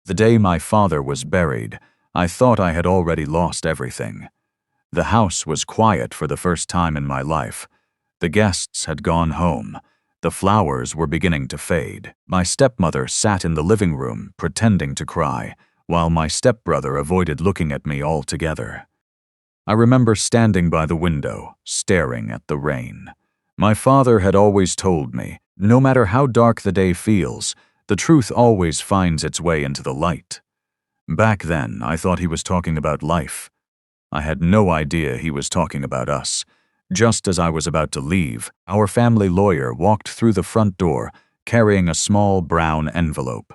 The day my father was buried, I thought I had already lost everything. The house was quiet for the first time in my life. The guests had gone home. The flowers were beginning to fade. My stepmother sat in the living room, pretending to cry, while my stepbrother avoided looking at me altogether. I remember standing by the window, staring at the rain. My father had always told me, no matter how dark the day feels, the truth always finds its way into the light. Back then, I thought he was talking about life. I had no idea he was talking about us. Just as I was about to leave, our family lawyer walked through the front door, carrying a small brown envelope.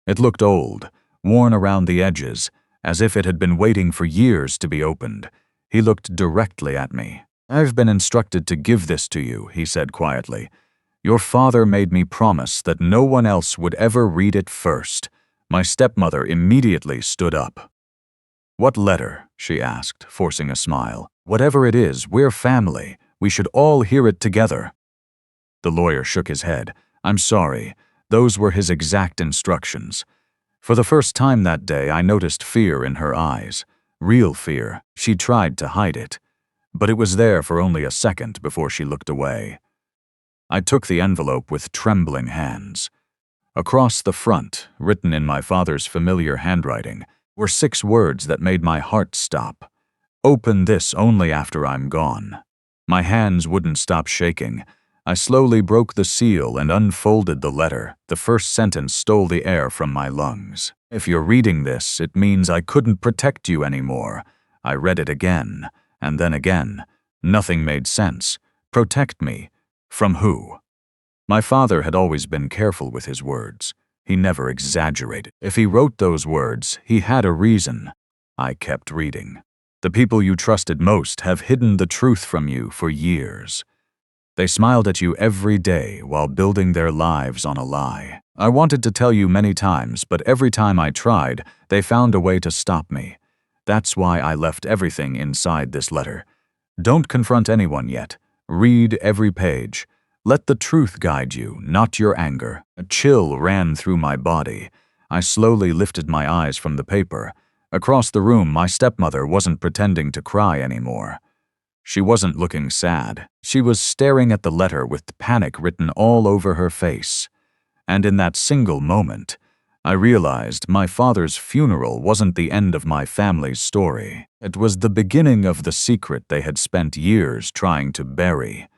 It looked old, worn around the edges, as if it had been waiting for years to be opened. He looked directly at me. "I've been instructed to give this to you," he said quietly. "Your father made me promise that no one else would ever read it first." My stepmother immediately stood up. "What letter?" she asked, forcing a smile. "Whatever it is, we're family. We should all hear it together." The lawyer shook his head. "I'm sorry. Those were his exact instructions." For the first time that day, I noticed fear in her eyes. Real fear. She tried to hide it. But it was there for only a second before she looked away. I took the envelope with trembling hands. Across the front, written in my father's familiar handwriting, were 6 words that made my heart stop. "Open this only after I'm gone." My hands wouldn't stop shaking. I slowly broke the seal and unfolded the letter. The first sentence stole the air from my lungs. "If you're reading this, it means I couldn't protect you anymore." I read it again, and then again. Nothing made sense. Protect me? From who? My father had always been careful with his words. He never exaggerated. If he wrote those words, he had a reason. I kept reading. "The people you trusted most have hidden the truth from you for years. They smiled at you every day while building their lives on a lie. I wanted to tell you many times, but every time I tried, they found a way to stop me. That's why I left everything inside this letter. Don't confront anyone yet. Read every page. Let the truth guide you, not your anger." A chill ran through my body. I slowly lifted my eyes from the paper. Across the room, my stepmother wasn't pretending to cry anymore. She wasn't looking sad. She was staring at the letter with panic written all over her face. And in that single moment, I realized my father's funeral wasn't the end of my family's story. It was the beginning of the secret they had spent years trying to bury.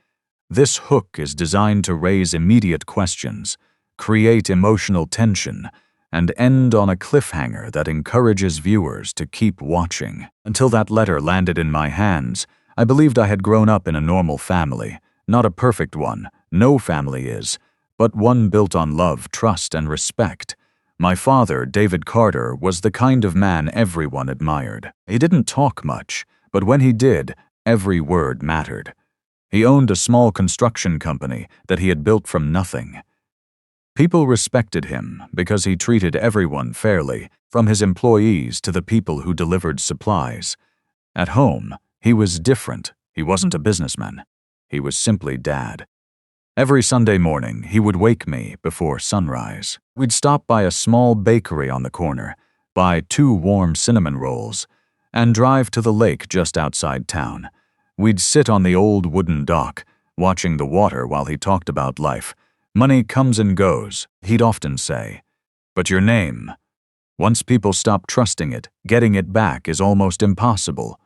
This hook is designed to raise immediate questions, create emotional tension, and end on a cliffhanger that encourages viewers to keep watching. Until that letter landed in my hands, I believed I had grown up in a normal family, not a perfect one, no family is, but one built on love, trust, and respect. My father, David Carter, was the kind of man everyone admired. He didn't talk much, but when he did, every word mattered. He owned a small construction company that he had built from nothing. People respected him because he treated everyone fairly, from his employees to the people who delivered supplies. At home, he was different. He wasn't a businessman. He was simply Dad. Every Sunday morning, he would wake me before sunrise. We'd stop by a small bakery on the corner, buy 2 warm cinnamon rolls, and drive to the lake just outside town. We'd sit on the old wooden dock, watching the water while he talked about life. "Money comes and goes," he'd often say. "But your name, once people stop trusting it, getting it back is almost impossible."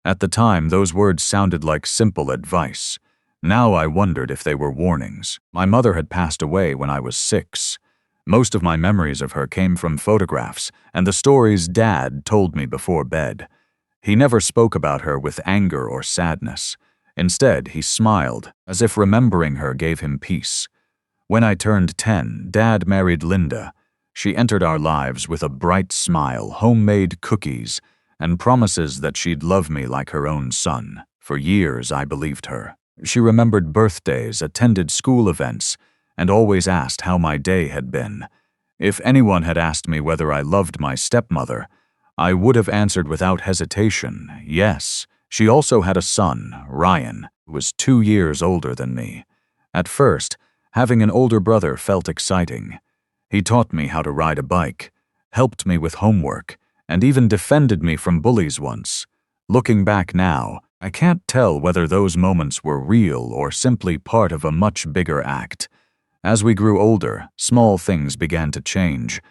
At the time, those words sounded like simple advice. Now I wondered if they were warnings. My mother had passed away when I was 6. Most of my memories of her came from photographs and the stories Dad told me before bed. He never spoke about her with anger or sadness. Instead, he smiled, as if remembering her gave him peace. When I turned 10, Dad married Linda. She entered our lives with a bright smile, homemade cookies, and promises that she'd love me like her own son. For years, I believed her. She remembered birthdays, attended school events, and always asked how my day had been. If anyone had asked me whether I loved my stepmother, I would have answered without hesitation, yes. She also had a son, Ryan, who was 2 years older than me. At first, having an older brother felt exciting. He taught me how to ride a bike. helped me with homework, and even defended me from bullies once. Looking back now, I can't tell whether those moments were real or simply part of a much bigger act. As we grew older, small things began to change.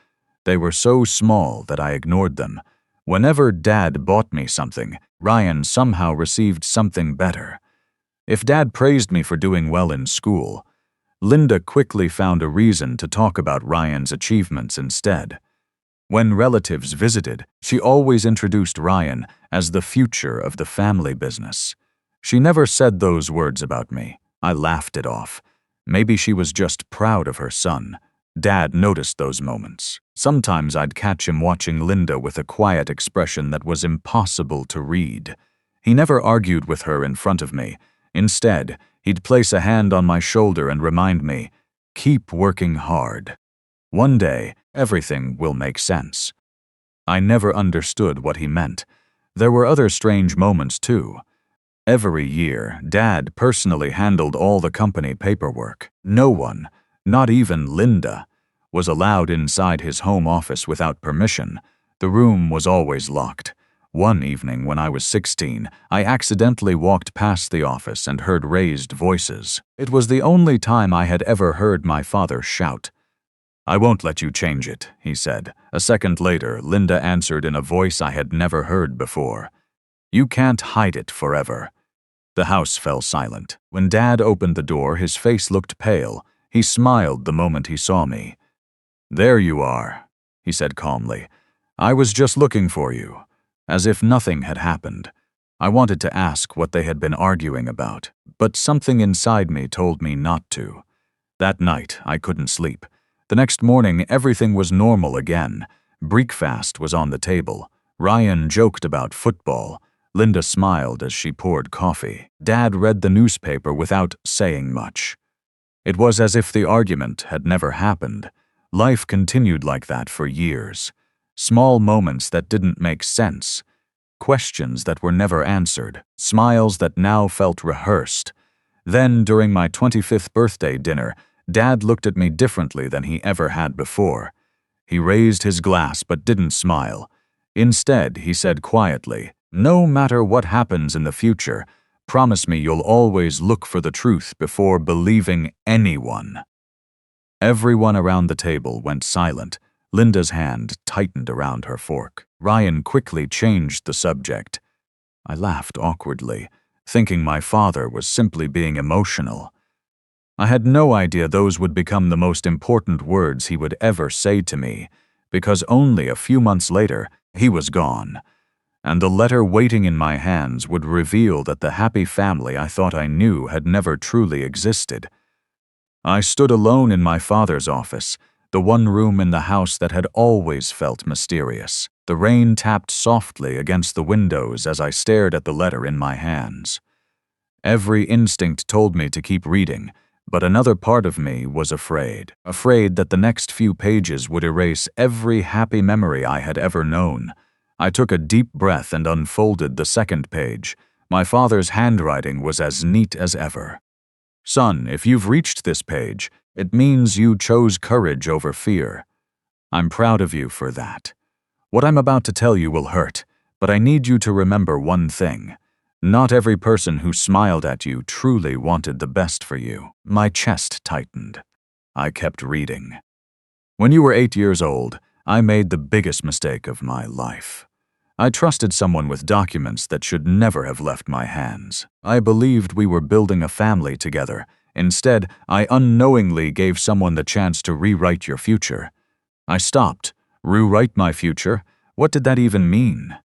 They were so small that I ignored them. Whenever Dad bought me something, Ryan somehow received something better. If Dad praised me for doing well in school, Linda quickly found a reason to talk about Ryan's achievements instead. When relatives visited, she always introduced Ryan as the future of the family business. She never said those words about me. I laughed it off. Maybe she was just proud of her son. Dad noticed those moments. Sometimes I'd catch him watching Linda with a quiet expression that was impossible to read. He never argued with her in front of me. Instead, he'd place a hand on my shoulder and remind me, "Keep working hard. One day, everything will make sense." I never understood what he meant. There were other strange moments too. Every year, Dad personally handled all the company paperwork. No one, not even Linda, was allowed inside his home office without permission. The room was always locked. One evening when I was 16, I accidentally walked past the office and heard raised voices. It was the only time I had ever heard my father shout. "I won't let you change it," he said. A second later, Linda answered in a voice I had never heard before. "You can't hide it forever." The house fell silent. When Dad opened the door, his face looked pale. He smiled the moment he saw me. "There you are," he said calmly. "I was just looking for you." As if nothing had happened. I wanted to ask what they had been arguing about, but something inside me told me not to. That night, I couldn't sleep. The next morning, everything was normal again. Breakfast was on the table. Ryan joked about football. Linda smiled as she poured coffee. Dad read the newspaper without saying much. It was as if the argument had never happened. Life continued like that for years. Small moments that didn't make sense. Questions that were never answered. Smiles that now felt rehearsed. Then, during my 25th birthday dinner, Dad looked at me differently than he ever had before. He raised his glass but didn't smile. Instead, he said quietly, "No matter what happens in the future, promise me you'll always look for the truth before believing anyone." Everyone around the table went silent. Linda's hand tightened around her fork. Ryan quickly changed the subject. I laughed awkwardly, thinking my father was simply being emotional. I had no idea those would become the most important words he would ever say to me, because only a few months later, he was gone. And the letter waiting in my hands would reveal that the happy family I thought I knew had never truly existed. I stood alone in my father's office, the one room in the house that had always felt mysterious. The rain tapped softly against the windows as I stared at the letter in my hands. Every instinct told me to keep reading, but another part of me was afraid that the next few pages would erase every happy memory I had ever known. I took a deep breath and unfolded the second page. My father's handwriting was as neat as ever. "Son, if you've reached this page, it means you chose courage over fear. I'm proud of you for that. What I'm about to tell you will hurt, but I need you to remember one thing. Not every person who smiled at you truly wanted the best for you." My chest tightened. I kept reading. "When you were 8 years old, I made the biggest mistake of my life. I trusted someone with documents that should never have left my hands. I believed we were building a family together. Instead, I unknowingly gave someone the chance to rewrite your future. I stopped. Rewrite my future? What did that even mean?"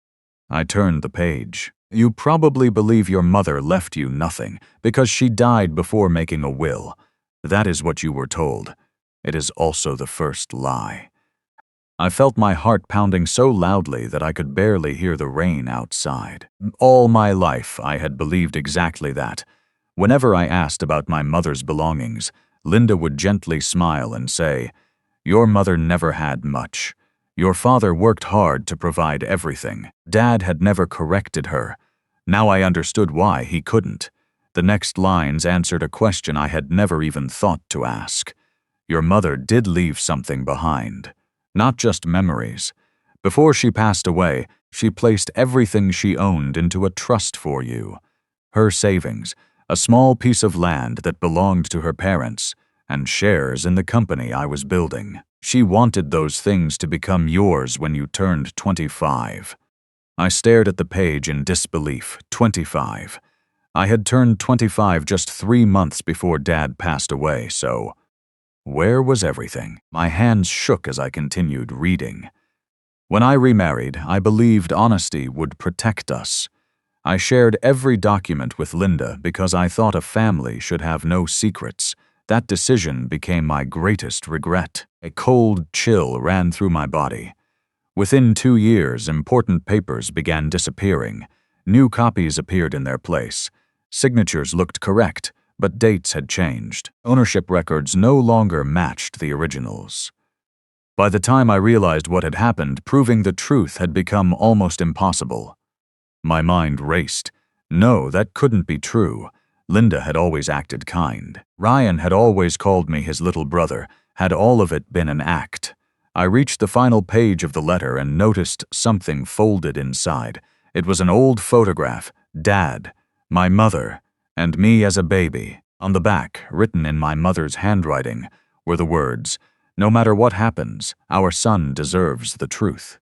I turned the page. "You probably believe your mother left you nothing because she died before making a will. That is what you were told. It is also the first lie." I felt my heart pounding so loudly that I could barely hear the rain outside. All my life, I had believed exactly that. Whenever I asked about my mother's belongings, Linda would gently smile and say, "Your mother never had much. Your father worked hard to provide everything." Dad had never corrected her. Now I understood why he couldn't. The next lines answered a question I had never even thought to ask. "Your mother did leave something behind. not just memories. Before she passed away, she placed everything she owned into a trust for you. Her savings, a small piece of land that belonged to her parents, and shares in the company I was building. She wanted those things to become yours when you turned 25. I stared at the page in disbelief. 25. I had turned 25 just 3 months before Dad passed away, so where was everything? My hands shook as I continued reading. When I remarried, I believed honesty would protect us. I shared every document with Linda because I thought a family should have no secrets. That decision became my greatest regret. A cold chill ran through my body. Within 2 years, important papers began disappearing. New copies appeared in their place. Signatures looked correct, but dates had changed. Ownership records no longer matched the originals. By the time I realized what had happened, proving the truth had become almost impossible. My mind raced. No, that couldn't be true. Linda had always acted kind. Ryan had always called me his little brother. Had all of it been an act? I reached the final page of the letter and noticed something folded inside. It was an old photograph, Dad, my mother, and me as a baby. On the back, written in my mother's handwriting, were the words, "No matter what happens, our son deserves the truth."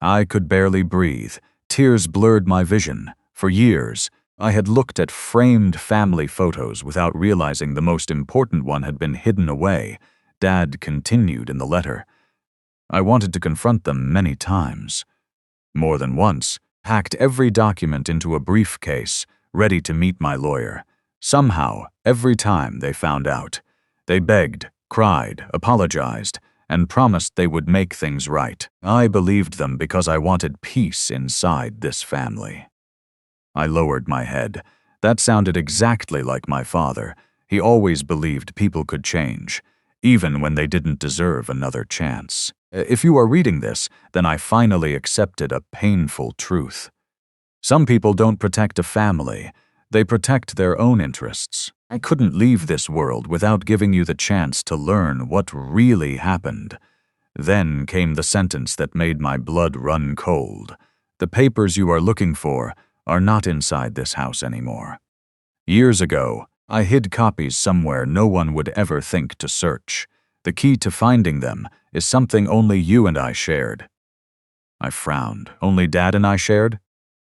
I could barely breathe. Tears blurred my vision. For years, I had looked at framed family photos without realizing the most important one had been hidden away. Dad continued in the letter. I wanted to confront them many times. More than once, packed every document into a briefcase, ready to meet my lawyer. Somehow, every time they found out, they begged, cried, apologized, and promised they would make things right. I believed them because I wanted peace inside this family. I lowered my head. That sounded exactly like my father. He always believed people could change, even when they didn't deserve another chance. If you are reading this, then I finally accepted a painful truth. Some people don't protect a family. They protect their own interests. I couldn't leave this world without giving you the chance to learn what really happened. Then came the sentence that made my blood run cold. The papers you are looking for are not inside this house anymore. Years ago, I hid copies somewhere no one would ever think to search. The key to finding them is something only you and I shared. I frowned. Only Dad and I shared?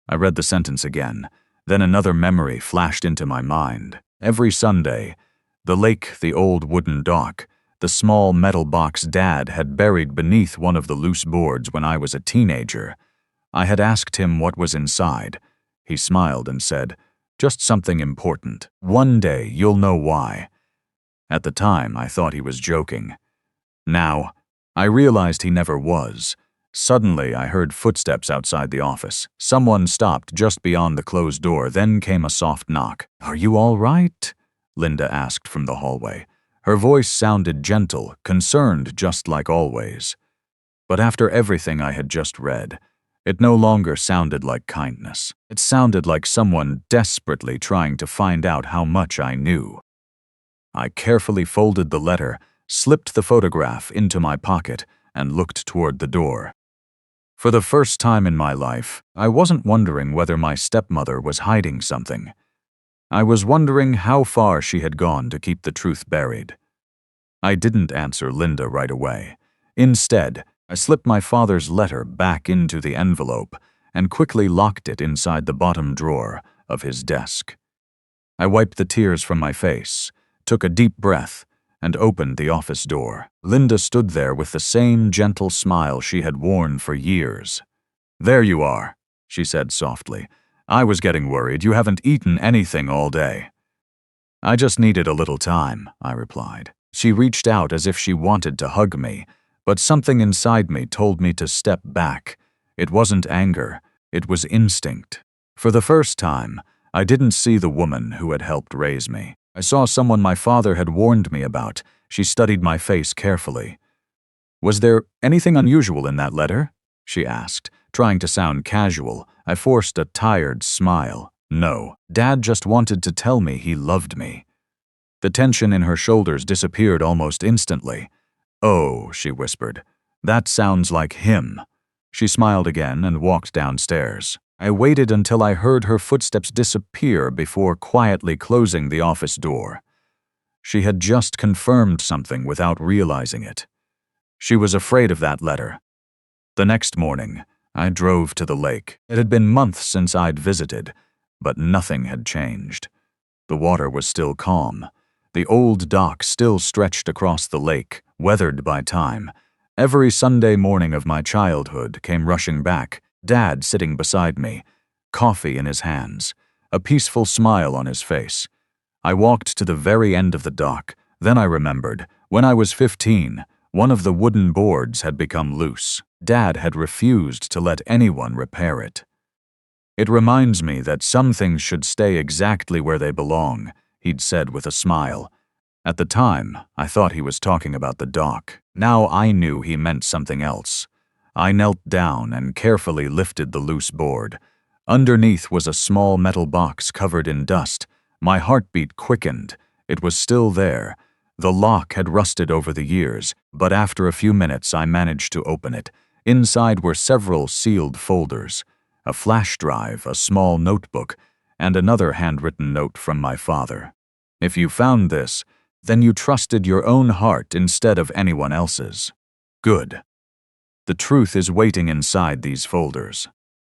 I read the sentence again. Then another memory flashed into my mind. Every Sunday, the lake, the old wooden dock, the small metal box Dad had buried beneath one of the loose boards when I was a teenager. I had asked him what was inside. He smiled and said, "Just something important. One day you'll know why." At the time, I thought he was joking. Now, I realized he never was. Suddenly, I heard footsteps outside the office. Someone stopped just beyond the closed door, then came a soft knock. "Are you all right?" Linda asked from the hallway. Her voice sounded gentle, concerned just like always. But after everything I had just read, it no longer sounded like kindness. It sounded like someone desperately trying to find out how much I knew. I carefully folded the letter, slipped the photograph into my pocket, and looked toward the door. For the first time in my life, I wasn't wondering whether my stepmother was hiding something. I was wondering how far she had gone to keep the truth buried. I didn't answer Linda right away. Instead, I slipped my father's letter back into the envelope and quickly locked it inside the bottom drawer of his desk. I wiped the tears from my face, took a deep breath, and opened the office door. Linda stood there with the same gentle smile she had worn for years. "There you are," she said softly. "I was getting worried. You haven't eaten anything all day." "I just needed a little time," I replied. She reached out as if she wanted to hug me, but something inside me told me to step back. It wasn't anger, it was instinct. For the first time, I didn't see the woman who had helped raise me. I saw someone my father had warned me about. She studied my face carefully. "Was there anything unusual in that letter?" she asked, trying to sound casual. I forced a tired smile. "No, Dad just wanted to tell me he loved me." The tension in her shoulders disappeared almost instantly. "Oh," she whispered, That sounds like him. She smiled again and walked downstairs. I waited until I heard her footsteps disappear before quietly closing the office door. She had just confirmed something without realizing it. She was afraid of that letter. The next morning, I drove to the lake. It had been months since I'd visited, but nothing had changed. The water was still calm. The old dock still stretched across the lake, weathered by time. Every Sunday morning of my childhood came rushing back, Dad sitting beside me, coffee in his hands, a peaceful smile on his face. I walked to the very end of the dock. Then I remembered, when I was 15, one of the wooden boards had become loose. Dad had refused to let anyone repair it. It reminds me that some things should stay exactly where they belong, he'd said with a smile. At the time, I thought he was talking about the dock. Now I knew he meant something else. I knelt down and carefully lifted the loose board. Underneath was a small metal box covered in dust. My heartbeat quickened. It was still there. The lock had rusted over the years, but after a few minutes I managed to open it. Inside were several sealed folders, a flash drive, a small notebook, and another handwritten note from my father. If you found this, then you trusted your own heart instead of anyone else's. Good. The truth is waiting inside these folders.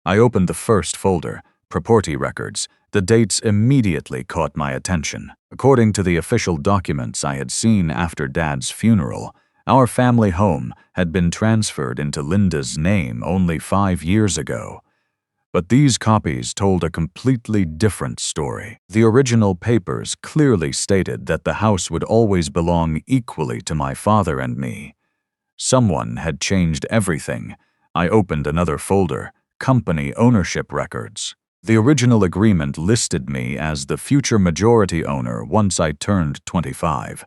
I opened the first folder, property records. The dates immediately caught my attention. According to the official documents I had seen after Dad's funeral, our family home had been transferred into Linda's name only 5 years ago. But these copies told a completely different story. The original papers clearly stated that the house would always belong equally to my father and me. Someone had changed everything. I opened another folder, company ownership records. The original agreement listed me as the future majority owner once I turned 25,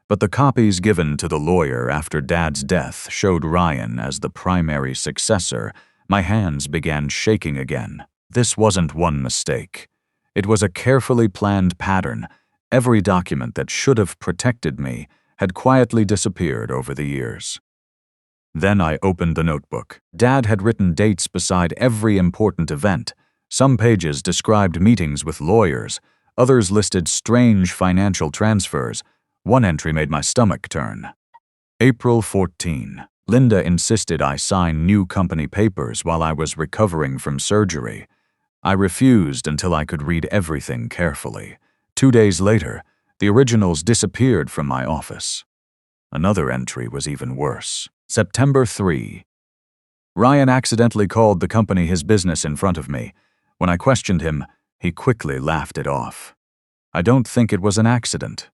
but the copies given to the lawyer after Dad's death showed Ryan as the primary successor. My hands began shaking again. This wasn't one mistake. It was a carefully planned pattern. Every document that should have protected me had quietly disappeared over the years. Then I opened the notebook. Dad had written dates beside every important event. Some pages described meetings with lawyers, others listed strange financial transfers. One entry made my stomach turn. April 14. Linda insisted I sign new company papers while I was recovering from surgery. I refused until I could read everything carefully. 2 days later, the originals disappeared from my office. Another entry was even worse. September 3. Ryan accidentally called the company his business in front of me. When I questioned him, he quickly laughed it off. I don't think it was an accident.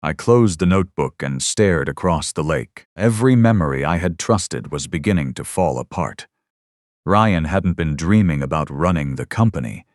I closed the notebook and stared across the lake. Every memory I had trusted was beginning to fall apart. Ryan hadn't been dreaming about running the company.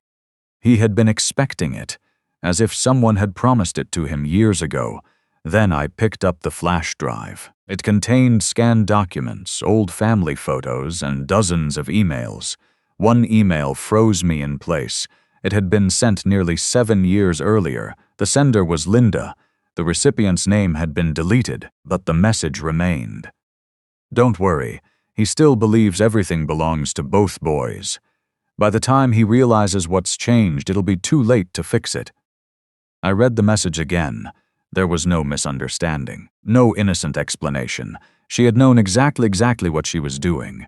He had been expecting it, as if someone had promised it to him years ago. Then I picked up the flash drive. It contained scanned documents, old family photos, and dozens of emails. One email froze me in place. It had been sent nearly 7 years earlier. The sender was Linda. The recipient's name had been deleted, but the message remained. Don't worry, he still believes everything belongs to both boys. By the time he realizes what's changed, it'll be too late to fix it. I read the message again. There was no misunderstanding, no innocent explanation. She had known exactly what she was doing.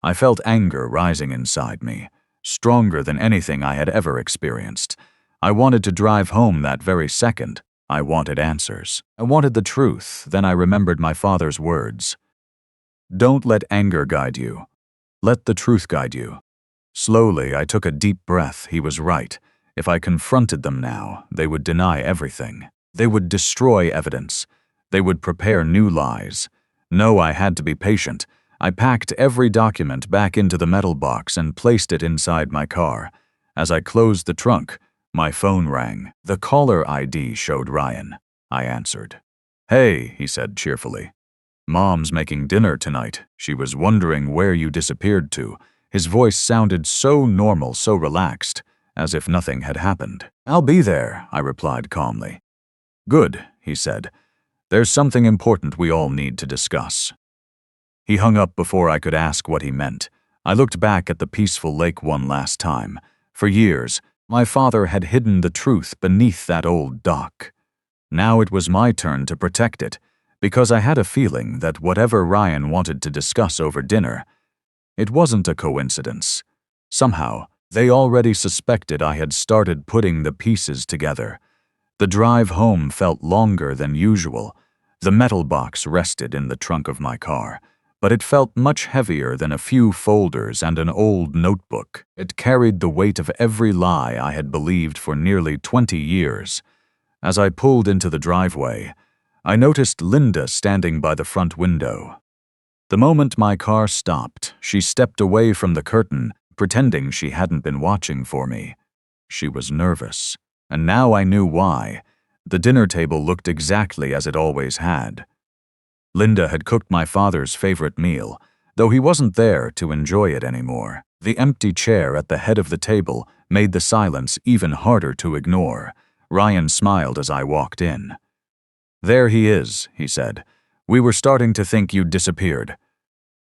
I felt anger rising inside me, stronger than anything I had ever experienced. I wanted to drive home that very second. I wanted answers. I wanted the truth. Then I remembered my father's words. Don't let anger guide you. Let the truth guide you. Slowly, I took a deep breath. He was right. If I confronted them now, they would deny everything. They would destroy evidence. They would prepare new lies. No, I had to be patient. I packed every document back into the metal box and placed it inside my car. As I closed the trunk, my phone rang. The caller ID showed Ryan. I answered. Hey, he said cheerfully. Mom's making dinner tonight. She was wondering where you disappeared to. His voice sounded so normal, so relaxed, as if nothing had happened. I'll be there, I replied calmly. Good, he said. There's something important we all need to discuss. He hung up before I could ask what he meant. I looked back at the peaceful lake one last time. For years, my father had hidden the truth beneath that old dock. Now it was my turn to protect it, because I had a feeling that whatever Ryan wanted to discuss over dinner, it wasn't a coincidence. Somehow, they already suspected I had started putting the pieces together. The drive home felt longer than usual. The metal box rested in the trunk of my car, but it felt much heavier than a few folders and an old notebook. It carried the weight of every lie I had believed for nearly 20 years. As I pulled into the driveway, I noticed Linda standing by the front window. The moment my car stopped, she stepped away from the curtain, pretending she hadn't been watching for me. She was nervous, and now I knew why. The dinner table looked exactly as it always had. Linda had cooked my father's favorite meal, though he wasn't there to enjoy it anymore. The empty chair at the head of the table made the silence even harder to ignore. Ryan smiled as I walked in. "There he is," he said. "We were starting to think you'd disappeared.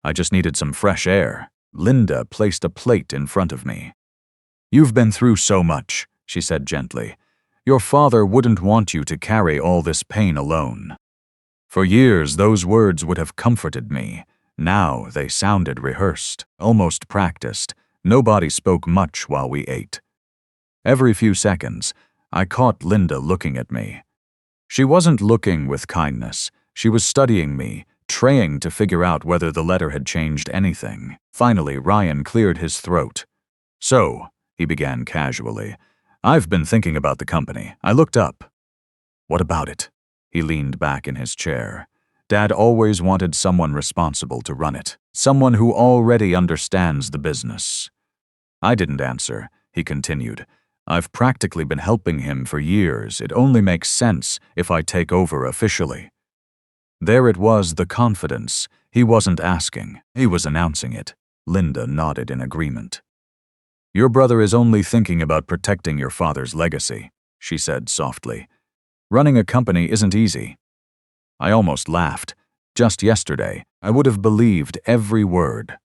I just needed some fresh air." Linda placed a plate in front of me. "You've been through so much," she said gently. "Your father wouldn't want you to carry all this pain alone." For years, those words would have comforted me. Now they sounded rehearsed, almost practiced. Nobody spoke much while we ate. Every few seconds, I caught Linda looking at me. She wasn't looking with kindness. She was studying me, trying to figure out whether the letter had changed anything. Finally, Ryan cleared his throat. "So," he began casually, "I've been thinking about the company. I looked up." "What about it?" He leaned back in his chair. Dad always wanted someone responsible to run it, someone who already understands the business. I didn't answer. He continued. "I've practically been helping him for years. It only makes sense if I take over officially." There it was, the confidence. He wasn't asking. He was announcing it. Linda nodded in agreement. "Your brother is only thinking about protecting your father's legacy," she said softly. "Running a company isn't easy." I almost laughed. Just yesterday, I would have believed every word.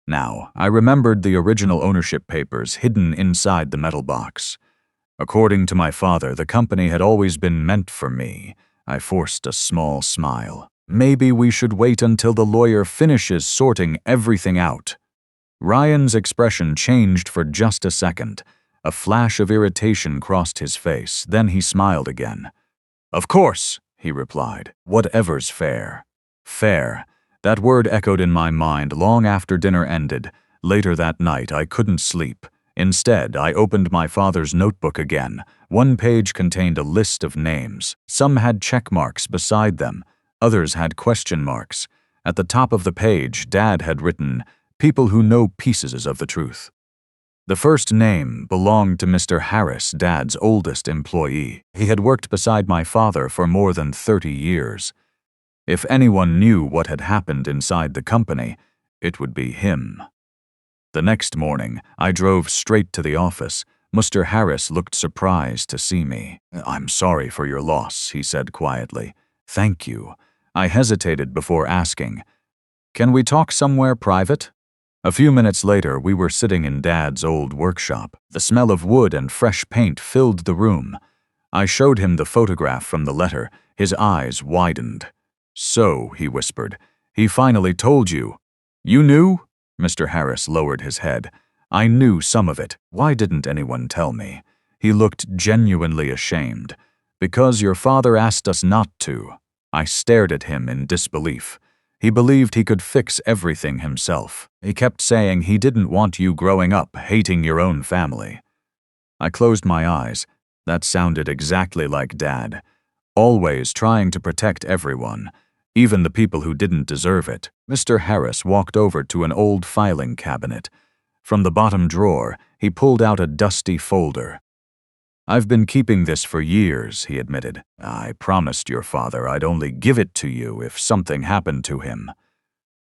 Now, I remembered the original ownership papers hidden inside the metal box. According to my father, the company had always been meant for me. I forced a small smile. Maybe we should wait until the lawyer finishes sorting everything out. Ryan's expression changed for just a second. A flash of irritation crossed his face, then he smiled again. "Of course," he replied. "Whatever's fair." Fair. That word echoed in my mind long after dinner ended. Later that night, I couldn't sleep. Instead, I opened my father's notebook again. One page contained a list of names. Some had check marks beside them. Others had question marks. At the top of the page, Dad had written, "People who know pieces of the truth." The first name belonged to Mr. Harris, Dad's oldest employee. He had worked beside my father for more than 30 years. If anyone knew what had happened inside the company, it would be him. The next morning, I drove straight to the office. Mr. Harris looked surprised to see me. "I'm sorry for your loss," he said quietly. "Thank you." I hesitated before asking, "Can we talk somewhere private?" A few minutes later, we were sitting in Dad's old workshop. The smell of wood and fresh paint filled the room. I showed him the photograph from the letter. His eyes widened. "So," he whispered, "he finally told you." "You knew?" Mr. Harris lowered his head. "I knew some of it. Why didn't anyone tell me?" He looked genuinely ashamed. "Because your father asked us not to." I stared at him in disbelief. He believed he could fix everything himself. He kept saying he didn't want you growing up hating your own family. I closed my eyes. That sounded exactly like Dad. Always trying to protect everyone, even the people who didn't deserve it. Mr. Harris walked over to an old filing cabinet. From the bottom drawer, he pulled out a dusty folder. "I've been keeping this for years," he admitted. "I promised your father I'd only give it to you if something happened to him."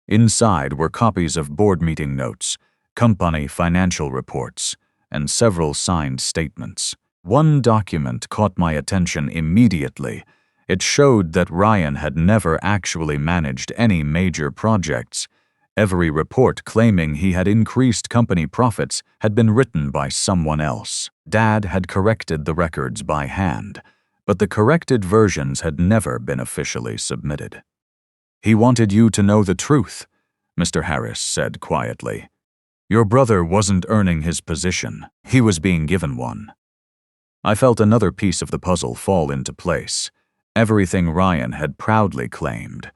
Inside were copies of board meeting notes, company financial reports, and several signed statements. One document caught my attention immediately. It showed that Ryan had never actually managed any major projects. Every report claiming he had increased company profits had been written by someone else. Dad had corrected the records by hand, but the corrected versions had never been officially submitted. "He wanted you to know the truth," Mr. Harris said quietly. "Your brother wasn't earning his position. He was being given one." I felt another piece of the puzzle fall into place. Everything Ryan had proudly claimed,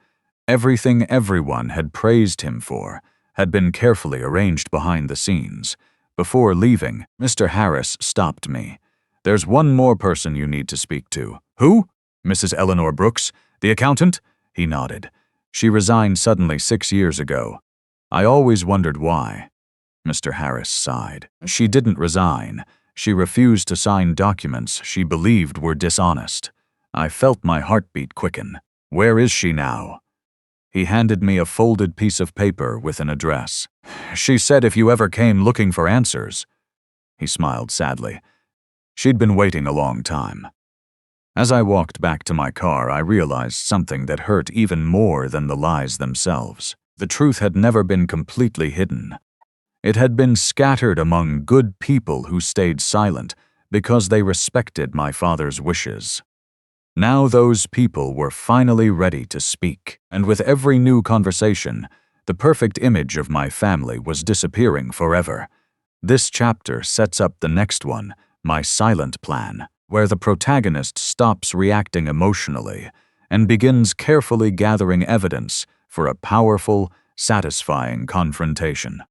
everything everyone had praised him for, had been carefully arranged behind the scenes. Before leaving, Mr. Harris stopped me. "There's one more person you need to speak to." "Who?" "Mrs. Eleanor Brooks, the accountant?" He nodded. "She resigned suddenly 6 years ago. I always wondered why." Mr. Harris sighed. "She didn't resign. She refused to sign documents she believed were dishonest." I felt my heartbeat quicken. "Where is she now?" He handed me a folded piece of paper with an address. "She said if you ever came looking for answers." He smiled sadly. She'd been waiting a long time. As I walked back to my car, I realized something that hurt even more than the lies themselves. The truth had never been completely hidden. It had been scattered among good people who stayed silent because they respected my father's wishes. Now those people were finally ready to speak, and with every new conversation, the perfect image of my family was disappearing forever. This chapter sets up the next one, my silent plan, where the protagonist stops reacting emotionally and begins carefully gathering evidence for a powerful, satisfying confrontation.